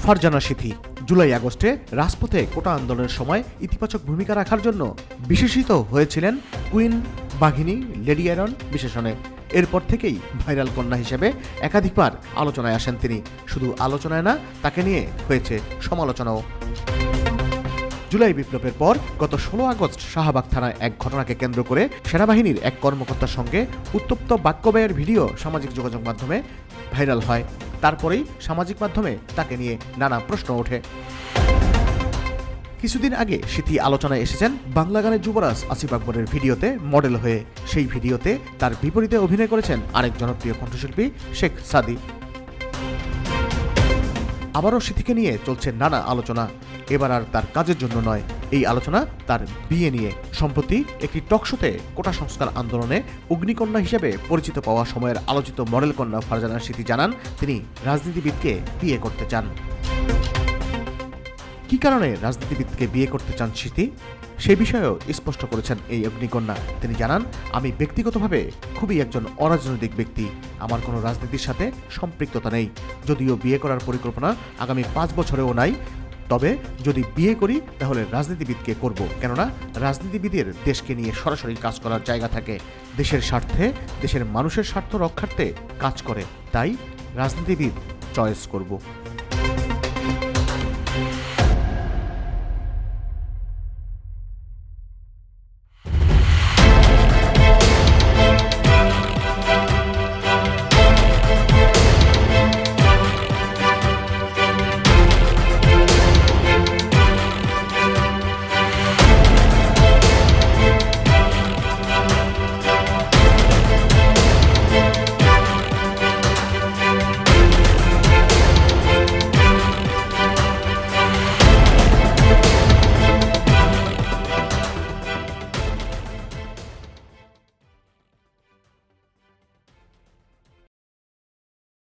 ফারজানা সিথি জুলাই আগস্টে রাজপথে কোটা আন্দোলনের সময় ইতিবাচক ভূমিকা রাখার জন্য বিশেষিত হয়েছিলেন কুইন বাঘিনী লেডি আয়রন বিশেষণে। এরপর থেকেই ভাইরাল কন্যা হিসেবে একাধিকবার আলোচনায় আসেন তিনি। শুধু আলোচনায় না, তাকে নিয়ে হয়েছে সমালোচনাও। জুলাই বিপ্লবের পর গত 16 আগস্ট শাহবাগ থানায় এক ঘটনাকে কেন্দ্র করে সেনাবাহিনীর এক কর্মকর্তার সঙ্গে উত্তপ্ত বাক্য ব্যয়ের ভিডিও সামাজিক যোগাযোগ মাধ্যমে ভাইরাল হয়। তারপরেই সামাজিক মাধ্যমে তাকে নিয়ে নানা প্রশ্ন ওঠে। কিছুদিন আগে সিথি আলোচনায় এসেছেন বাংলা গানের যুবরাজ আসিফ আকবরের ভিডিওতে মডেল হয়ে। সেই ভিডিওতে তার বিপরীতে অভিনয় করেছেন আরেক জনপ্রিয় কণ্ঠশিল্পী শেখ সাদি। আবারও সিথিকে নিয়ে চলছে নানা আলোচনা। এবার আর তার কাজের জন্য নয়, এই আলোচনা তার বিয়ে নিয়ে। সম্প্রতি একটি টকশোতে কোটা সংস্কার আন্দোলনে অগ্নিকন্যা হিসেবে পরিচিত পাওয়া সময়ের আলোচিত মডেল কন্যা ফারজানা সিথি জানান তিনি রাজনীতিবিদকে বিয়ে করতে চান। কি কারণে রাজনীতিবিদকে বিয়ে করতে চান সিথি, সে বিষয়েও স্পষ্ট করেছেন এই অগ্নিকন্যা। তিনি জানান, আমি ব্যক্তিগতভাবে খুবই একজন অরাজনৈতিক ব্যক্তি, আমার কোনো রাজনীতির সাথে সম্পৃক্ততা নেই। যদিও বিয়ে করার পরিকল্পনা আগামী 5 বছরেও নাই, তবে যদি বিয়ে করি তাহলে রাজনীতিবিদকে করব। কেননা রাজনীতিবিদের দেশকে নিয়ে সরাসরি কাজ করার জায়গা থাকে, দেশের স্বার্থে, দেশের মানুষের স্বার্থ রক্ষার্থে কাজ করে, তাই রাজনীতিবিদ চয়েস করব।